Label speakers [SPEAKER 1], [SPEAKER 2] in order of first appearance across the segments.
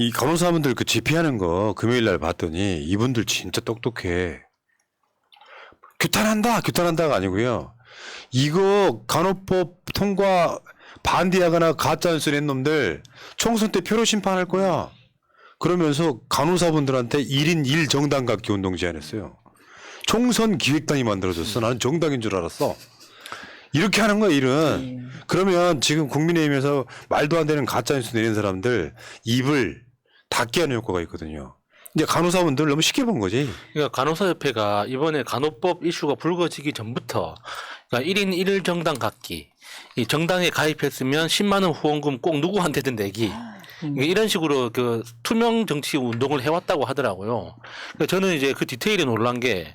[SPEAKER 1] 이 간호사분들 그 집회하는 거 금요일 날 봤더니 이분들 진짜 똑똑해. 규탄한다가 아니고요. 이거 간호법 통과 반대하거나 가짜뉴스 낸 놈들 총선 때 표로 심판할 거야. 그러면서 간호사분들한테 1인 1정당 갖기 운동 제안했어요. 총선 기획단이 만들어졌어. 나는 정당인 줄 알았어. 이렇게 하는 거야, 일은. 그러면 지금 국민의힘에서 말도 안 되는 가짜뉴스 내는 사람들 입을 닫게 하는 효과가 있거든요. 이제 간호사분들 너무 쉽게 본 거지.
[SPEAKER 2] 그러니까 간호사협회가 이번에 간호법 이슈가 불거지기 전부터 그러니까 1인 1정당 갖기, 이 정당에 가입했으면 10만 원 후원금 꼭 누구한테든 내기. 그러니까 이런 식으로 그 투명 정치 운동을 해왔다고 하더라고요. 그러니까 저는 이제 그 디테일이 놀란 게,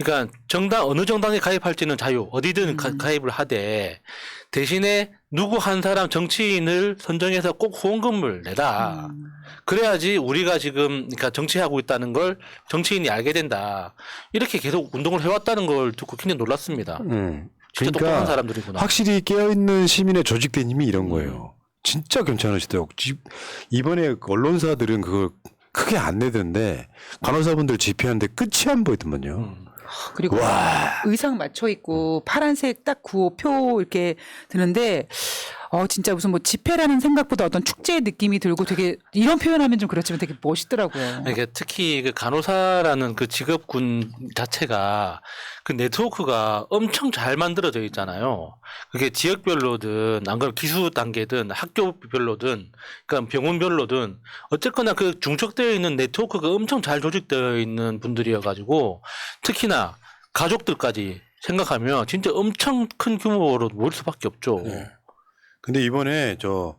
[SPEAKER 2] 그러니까 어느 정당에 가입할지는 자유, 어디든 가입을 하되 대신에 누구 한 사람 정치인을 선정해서 꼭 후원금을 내라. 그래야지 우리가 지금 그러니까 정치하고 있다는 걸 정치인이 알게 된다. 이렇게 계속 운동을 해왔다는 걸 듣고 굉장히 놀랐습니다. 진짜 똑똑한 사람들이구나.
[SPEAKER 1] 확실히 깨어있는 시민의 조직된 힘이 이런 거예요. 진짜 괜찮으시대요. 이번에 언론사들은 그걸 크게 안 내던데 간호사분들 집회하는데 끝이 안 보이더만요.
[SPEAKER 3] 그리고 의상 맞춰 입고 파란색 딱 구호표 이렇게 드는데 진짜 무슨 뭐 집회라는 생각보다 어떤 축제의 느낌이 들고 되게 이런 표현하면 좀 그렇지만 되게 멋있더라고요.
[SPEAKER 2] 그러니까 특히 그 간호사라는 그 직업군 자체가 그 네트워크가 엄청 잘 만들어져 있잖아요. 그게 지역별로든 안 그러면 기수 단계든 학교별로든 그러니까 병원별로든 어쨌거나 그 중첩되어 있는 네트워크가 엄청 잘 조직되어 있는 분들이어가지고 특히나 가족들까지 생각하면 진짜 엄청 큰 규모로 모일 수밖에 없죠.
[SPEAKER 1] 네. 근데 이번에 저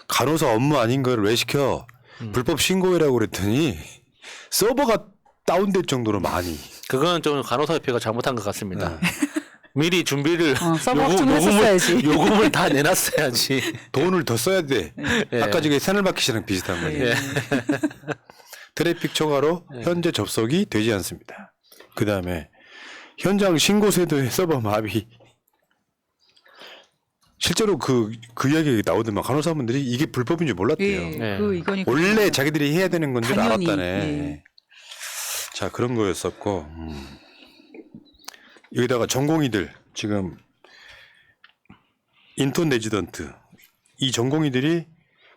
[SPEAKER 1] 간호사 업무 아닌 걸 왜 시켜? 불법 신고해라고 그랬더니 서버가 다운될 정도로 많이.
[SPEAKER 2] 그건 좀 간호사협회가 잘못한 것 같습니다. 미리 준비를
[SPEAKER 3] 서버 확충을 했었어야지.
[SPEAKER 2] 요금을 다 내놨어야지.
[SPEAKER 1] 돈을 더 써야 돼.
[SPEAKER 2] 예.
[SPEAKER 1] 아까 저게 새늘박기 씨랑 비슷한 거지.
[SPEAKER 2] 예.
[SPEAKER 1] 트래픽 초과로 현재 접속이 되지 않습니다. 그 다음에 현장 신고 세도의 서버 마비. 실제로 그 이야기 나오더만 간호사분들이 이게 불법인 줄 몰랐대요.
[SPEAKER 3] 예,
[SPEAKER 2] 네.
[SPEAKER 3] 그 의견이
[SPEAKER 1] 원래 자기들이 해야 되는 건 줄
[SPEAKER 3] 당연히,
[SPEAKER 1] 알았다네.
[SPEAKER 3] 네.
[SPEAKER 1] 자, 그런 거였었고 여기다가 전공의들 지금 인턴 레지던트 이 전공의들이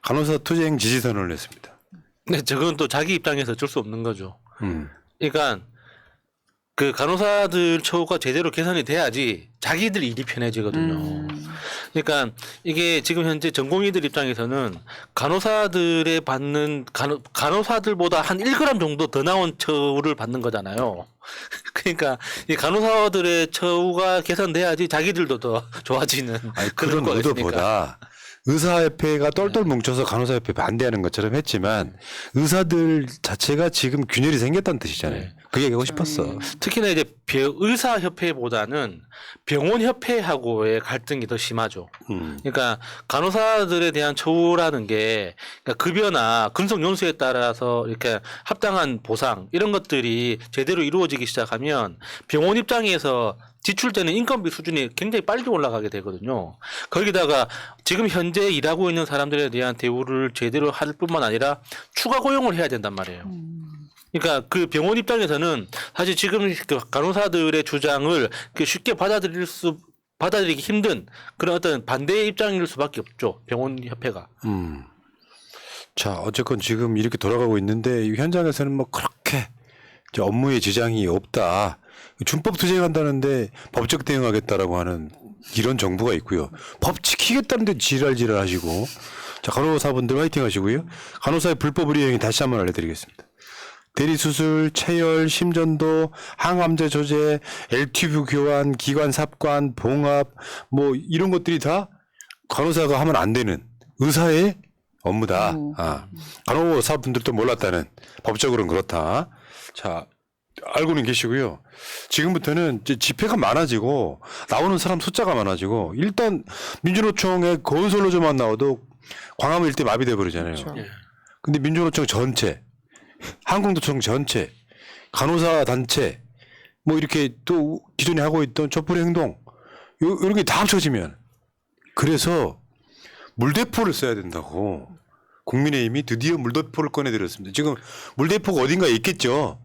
[SPEAKER 1] 간호사 투쟁 지지선언을 냈습니다.
[SPEAKER 2] 근데 저건 또 자기 입장에서 어쩔 수 없는 거죠. 그러니까 그 간호사들 처우가 제대로 개선이 돼야지 자기들 일이 편해지거든요. 그러니까 이게 지금 현재 전공의들 입장에서는 간호사들의 받는 간호사들보다 한 1g 정도 더 나온 처우를 받는 거잖아요. 그러니까 이 간호사들의 처우가 개선돼야지 자기들도 더 좋아지는
[SPEAKER 1] 그런
[SPEAKER 2] 거가 있으니까.
[SPEAKER 1] 의도보다 의사협회가 똘똘 뭉쳐서 간호사협회 반대하는 것처럼 했지만 의사들 자체가 지금 균열이 생겼다는 뜻이잖아요.
[SPEAKER 2] 네.
[SPEAKER 1] 그 얘기하고 싶었어.
[SPEAKER 2] 특히나 이제 의사협회보다는 병원협회하고의 갈등이 더 심하죠. 그러니까 간호사들에 대한 처우라는 게 그러니까 급여나 근속 연수에 따라서 이렇게 합당한 보상 이런 것들이 제대로 이루어지기 시작하면 병원 입장에서 지출되는 인건비 수준이 굉장히 빨리 올라가게 되거든요. 거기다가 지금 현재 일하고 있는 사람들에 대한 대우를 제대로 할 뿐만 아니라 추가 고용을 해야 된단 말이에요. 그러니까 그 병원 입장에서는 사실 지금 그 간호사들의 주장을 쉽게 받아들이기 힘든 그런 어떤 반대의 입장일 수밖에 없죠. 병원협회가.
[SPEAKER 1] 자, 어쨌건 지금 이렇게 돌아가고 있는데 이 현장에서는 뭐 그렇게 업무에 지장이 없다. 준법 투쟁한다는데 법적 대응하겠다라고 하는 이런 정부가 있고요. 법 지키겠다는데 지랄지랄 하시고. 자, 간호사분들 화이팅 하시고요. 간호사의 불법 의료 행위 다시 한번 알려드리겠습니다. 대리수술, 체열, 심전도, 항암제 조제, L튜브 교환, 기관 삽관, 봉합 뭐 이런 것들이 다 간호사가 하면 안 되는 의사의 업무다. 간호사분들도 몰랐다는 법적으로는 그렇다. 자, 알고는 계시고요. 지금부터는 이제 집회가 많아지고 나오는 사람 숫자가 많아지고 일단 민주노총의 건설로저만 나와도 광화문 일대 마비돼 버리잖아요.
[SPEAKER 3] 그렇죠.
[SPEAKER 1] 근데 민주노총 전체, 한국노총 전체, 간호사 단체 뭐 이렇게 또 기존에 하고 있던 촛불 행동 이런 게 다 합쳐지면 그래서 물대포를 써야 된다고 국민의힘이 드디어 물대포를 꺼내들었습니다. 지금 물대포가 어딘가에 있겠죠.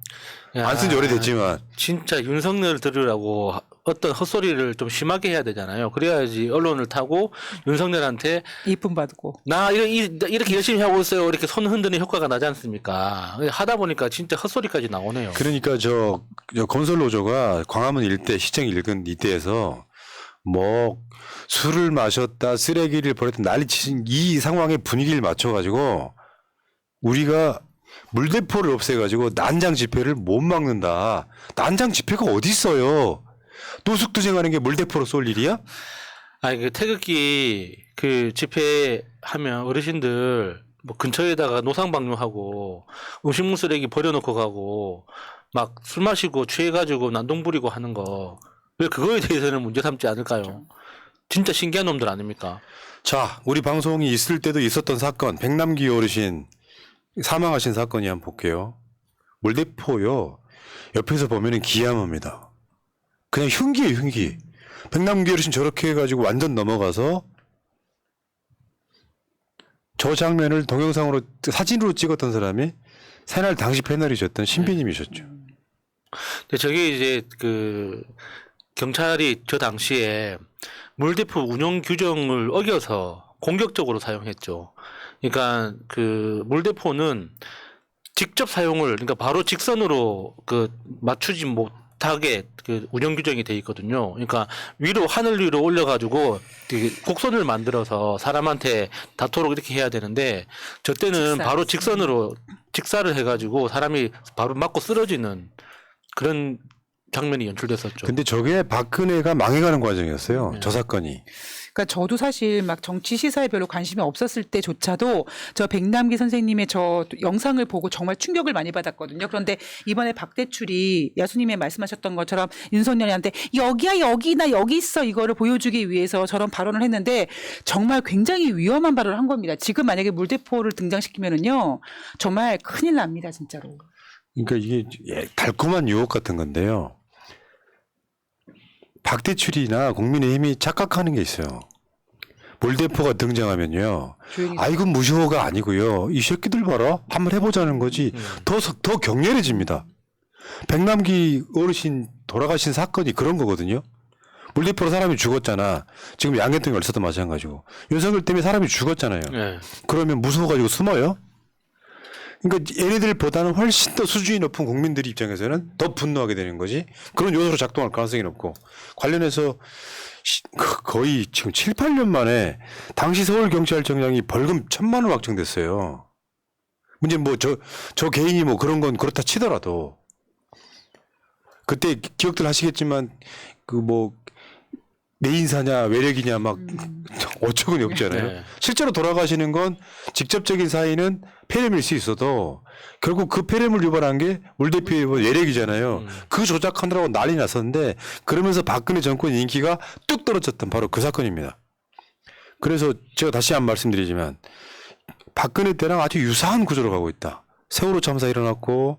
[SPEAKER 1] 안 쓴 지 오래됐지만.
[SPEAKER 2] 진짜 윤석열 들으라고 어떤 헛소리를 좀 심하게 해야 되잖아요. 그래야지 언론을 타고 윤석열한테
[SPEAKER 3] 이쁨 받고.
[SPEAKER 2] 나 이렇게 열심히 하고 있어요. 이렇게 손 흔드는 효과가 나지 않습니까? 하다 보니까 진짜 헛소리까지 나오네요.
[SPEAKER 1] 그러니까 저 건설 노조가 광화문 일대 시청 인근 이때에서 뭐 술을 마셨다 쓰레기를 버렸다 난리치신 이 상황의 분위기를 맞춰가지고 우리가 물대포를 없애가지고 난장 집회를 못 막는다. 난장 집회가 어디 있어요? 노숙투쟁하는 게 물대포로 쏠 일이야?
[SPEAKER 2] 아니 그 태극기 그 집회하면 어르신들 뭐 근처에다가 노상방뇨하고 음식물 쓰레기 버려놓고 가고 막 술 마시고 취해가지고 난동 부리고 하는 거 왜 그거에 대해서는 문제 삼지 않을까요? 진짜 신기한 놈들 아닙니까?
[SPEAKER 1] 자, 우리 방송이 있을 때도 있었던 사건, 백남기 어르신 사망하신 사건이 한번 볼게요. 물대포요. 옆에서 보면은 기함합니다. 그냥 흉기예요, 흉기. 백남기 어르신 저렇게 해가지고 완전 넘어가서 저 장면을 동영상으로 사진으로 찍었던 사람이 새날 당시 패널이셨던 신비님이셨죠.
[SPEAKER 2] 근데 저게 이제 그 경찰이 저 당시에 물대포 운영 규정을 어겨서 공격적으로 사용했죠. 그러니까 그 물대포는 직접 사용을 그러니까 바로 직선으로 그 맞추지 못하게 그 운영 규정이 돼 있거든요. 그러니까 위로 하늘 위로 올려가지고 곡선을 만들어서 사람한테 닿도록 이렇게 해야 되는데 저 때는 바로 직선으로 직사를 해가지고 사람이 바로 맞고 쓰러지는 그런 장면이 연출됐었죠.
[SPEAKER 1] 근데 저게 박근혜가 망해가는 과정이었어요.
[SPEAKER 2] 네.
[SPEAKER 1] 저 사건이.
[SPEAKER 3] 그러니까 저도 사실 막 정치 시사에 별로 관심이 없었을 때조차도 저 백남기 선생님의 저 영상을 보고 정말 충격을 많이 받았거든요. 그런데 이번에 박대출이 야수님이 말씀하셨던 것처럼 윤석열한테 여기야 여기 나 여기 있어 이거를 보여주기 위해서 저런 발언을 했는데 정말 굉장히 위험한 발언을 한 겁니다. 지금 만약에 물대포를 등장시키면은요 정말 큰일 납니다 진짜로.
[SPEAKER 1] 그러니까 이게 달콤한 유혹 같은 건데요. 박대출이나 국민의힘이 착각하는 게 있어요. 물대포가 등장하면요. 아이고 무시호가 아니고요. 이 새끼들 봐라. 한번 해보자는 거지. 더 격렬해집니다. 백남기 어르신 돌아가신 사건이 그런 거거든요. 물대포로 사람이 죽었잖아. 지금 양현동 열사도 마찬가지고. 윤석열 때문에 사람이 죽었잖아요.
[SPEAKER 2] 네.
[SPEAKER 1] 그러면 무서워가지고 숨어요? 그러니까 얘네들보다는 훨씬 더 수준이 높은 국민들 입장에서는 더 분노하게 되는 거지. 그런 요소로 작동할 가능성이 높고 관련해서 거의 지금 7, 8년 만에 당시 서울경찰청장이 벌금 1,000만 원 확정됐어요. 문제 뭐 저 개인이 뭐 그런 건 그렇다 치더라도 그때 기억들 하시겠지만 그 뭐 내인사냐 외력이냐 막 어처구니 없잖아요.
[SPEAKER 2] 네.
[SPEAKER 1] 실제로 돌아가시는 건 직접적인 사인은 폐렴일 수 있어도 결국 그 폐렴을 유발한 게 물대포의 외력이잖아요. 그 조작하느라고 난리 났었는데 그러면서 박근혜 정권 인기가 뚝 떨어졌던 바로 그 사건입니다. 그래서 제가 다시 한 번 말씀드리지만 박근혜 때랑 아주 유사한 구조로 가고 있다. 세월호 참사 일어났고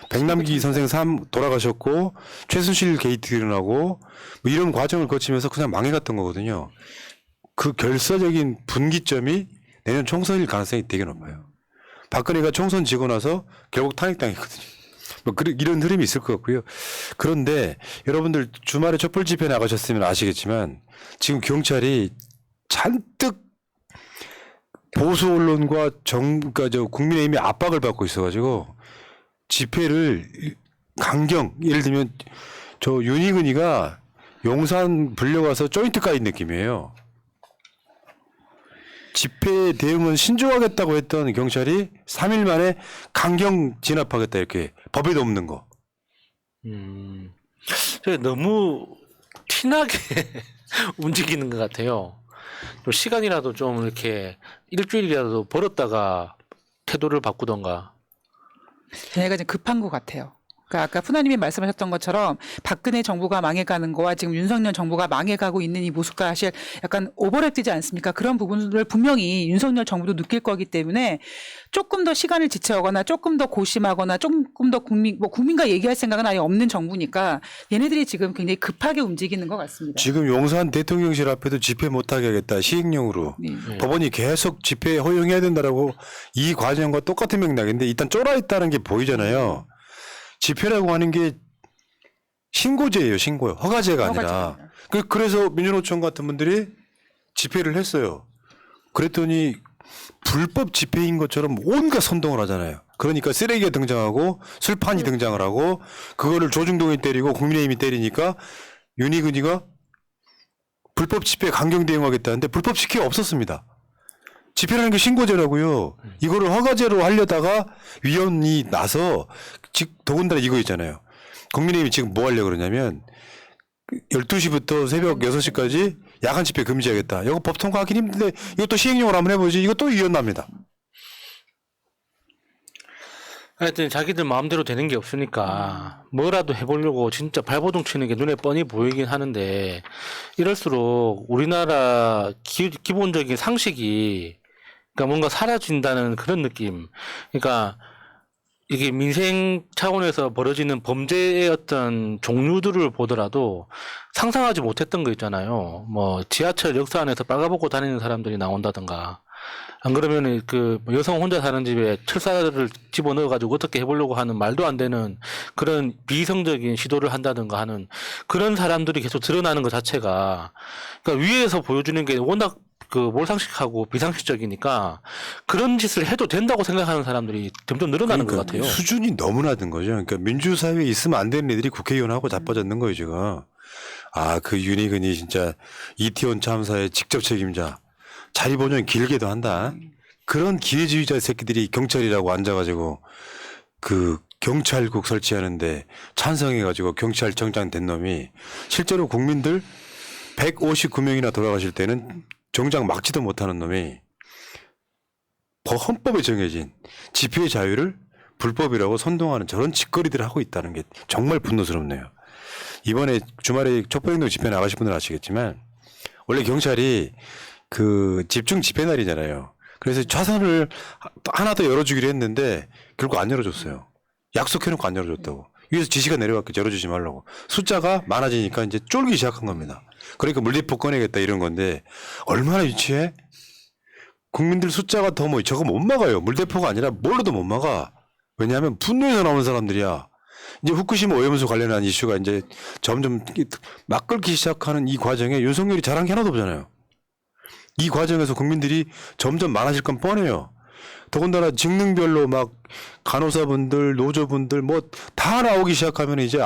[SPEAKER 1] 백남기 선생 돌아가셨고 최순실 게이트 일어나고 뭐 이런 과정을 거치면서 그냥 망해갔던 거거든요. 그 결사적인 분기점이 내년 총선일 가능성이 되게 높아요. 박근혜가 총선 지고 나서 결국 탄핵당했거든요. 뭐 이런 흐름이 있을 것 같고요. 그런데 여러분들 주말에 촛불 집회 나가셨으면 아시겠지만 지금 경찰이 잔뜩 보수 언론과 그러니까 국민의힘이 압박을 받고 있어가지고 집회를 강경 예를 들면 저 윤희근이가 용산 불려가서 조인트 까인 느낌이에요. 집회 대응은 신중하겠다고 했던 경찰이 3일 만에 강경 진압하겠다 이렇게 법에도 없는 거.
[SPEAKER 2] 너무 티나게 움직이는 것 같아요. 또 시간이라도 좀 이렇게 일주일이라도 벌었다가 태도를 바꾸던가.
[SPEAKER 3] 걔네가 좀 급한 것 같아요. 그러니까 아까 푸나님이 말씀하셨던 것처럼 박근혜 정부가 망해가는 거와 지금 윤석열 정부가 망해가고 있는 이 모습과 사실 약간 오버랩되지 않습니까? 그런 부분을 분명히 윤석열 정부도 느낄 거기 때문에 조금 더 시간을 지체하거나 조금 더 고심하거나 조금 더 국민과 얘기할 생각은 아예 없는 정부니까 얘네들이 지금 굉장히 급하게 움직이는 것 같습니다.
[SPEAKER 1] 지금 용산 대통령실 앞에도 집회 못하게 하겠다 시행령으로
[SPEAKER 3] 네.
[SPEAKER 1] 법원이 계속 집회 허용해야 된다라고 이 과정과 똑같은 맥락인데 일단 쫄아 있다는 게 보이잖아요. 집회라고 하는 게 신고제예요, 신고요. 허가제가 아니라.
[SPEAKER 3] 허가제입니다.
[SPEAKER 1] 그래서 민주노총 같은 분들이 집회를 했어요. 그랬더니 불법 집회인 것처럼 온갖 선동을 하잖아요. 그러니까 쓰레기가 등장하고 술판이 등장을 하고 그거를 조중동이 때리고 국민의힘이 때리니까 윤희근이가 불법 집회 강경 대응하겠다는데 불법 집회가 없었습니다. 집회라는 게 신고제라고요. 이거를 허가제로 하려다가 위원이 나서 더군다나 이거 있잖아요. 국민의힘이 지금 뭐 하려고 그러냐면 12시부터 새벽 6시까지 야간 집회 금지하겠다. 이거 법 통과하긴 힘든데 이것도 시행령으로 한번 해보지. 이것도 위헌납니다.
[SPEAKER 2] 하여튼 자기들 마음대로 되는 게 없으니까 뭐라도 해보려고 진짜 발버둥 치는 게 눈에 뻔히 보이긴 하는데 이럴수록 우리나라 기본적인 상식이 그러니까 뭔가 사라진다는 그런 느낌. 그러니까 이게 민생 차원에서 벌어지는 범죄의 어떤 종류들을 보더라도 상상하지 못했던 거 있잖아요. 뭐 지하철 역사 안에서 빨가벗고 다니는 사람들이 나온다든가. 안 그러면은 그 여성 혼자 사는 집에 철사를 집어넣어가지고 어떻게 해보려고 하는 말도 안 되는 그런 비이성적인 시도를 한다든가 하는 그런 사람들이 계속 드러나는 것 자체가 그러니까 위에서 보여주는 게 워낙 그 몰상식하고 비상식적이니까 그런 짓을 해도 된다고 생각하는 사람들이 점점 늘어나는 것 같아요.
[SPEAKER 1] 수준이 너무 낮은 거죠. 그러니까 민주사회에 있으면 안 되는 애들이 국회의원하고 자빠졌는 거예요, 지금. 아, 그 윤희근이 진짜 이태원 참사의 직접 책임자. 자리 보면 길게도 한다. 그런 기회주의자 새끼들이 경찰이라고 앉아가지고 그 경찰국 설치하는데 찬성해가지고 경찰청장 된 놈이 실제로 국민들 159명이나 돌아가실 때는 정작 막지도 못하는 놈이 헌법에 정해진 집회의 자유를 불법이라고 선동하는 저런 짓거리들을 하고 있다는 게 정말 분노스럽네요. 이번에 주말에 촛불행동 집회 나가실 분들은 아시겠지만 원래 경찰이 그 집중 집회 날이잖아요. 그래서 차선을 하나 더 열어주기로 했는데 결국 안 열어줬어요. 약속해놓고 안 열어줬다고. 위에서 지시가 내려갔고 열어주지 말라고. 숫자가 많아지니까 이제 쫄기 시작한 겁니다. 그러니까 물대포 꺼내겠다 이런 건데 얼마나 유치해? 국민들 숫자가 더 저거 못 막아요. 물대포가 아니라 뭘로도 못 막아. 왜냐하면 분노에서 나오는 사람들이야. 이제 후쿠시마 오염수 관련한 이슈가 이제 점점 막 끓기 시작하는 이 과정에 윤석열이 잘한 게 하나도 없잖아요. 이 과정에서 국민들이 점점 많아질 건 뻔해요. 더군다나 직능별로 막 간호사분들, 노조분들 뭐 다 나오기 시작하면 이제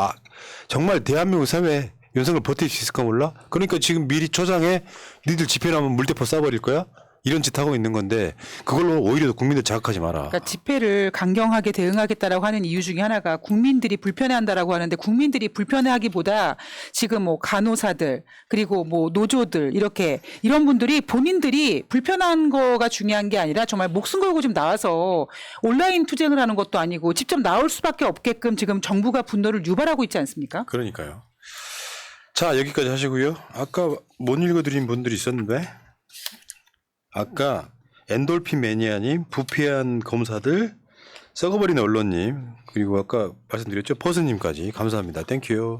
[SPEAKER 1] 정말 대한민국 사회에 윤석열 버틸 수 있을까 몰라? 그러니까 지금 미리 초장에 니들 집회 나면 물대포 쏴버릴 거야? 이런 짓 하고 있는 건데 그걸로 오히려 국민들 자극하지 마라.
[SPEAKER 3] 그러니까 집회를 강경하게 대응하겠다라고 하는 이유 중에 하나가 국민들이 불편해한다라고 하는데 국민들이 불편해하기보다 지금 뭐 간호사들 그리고 뭐 노조들 이렇게 이런 분들이 본인들이 불편한 거가 중요한 게 아니라 정말 목숨 걸고 지금 나와서 온라인 투쟁을 하는 것도 아니고 직접 나올 수밖에 없게끔 지금 정부가 분노를 유발하고 있지 않습니까?
[SPEAKER 1] 그러니까요. 자, 여기까지 하시고요. 아까 못 읽어드린 분들이 있었는데 아까 엔돌핀 매니아님, 부패한 검사들, 썩어버린 언론님, 그리고 아까 말씀드렸죠. 퍼스님까지 감사합니다. 땡큐.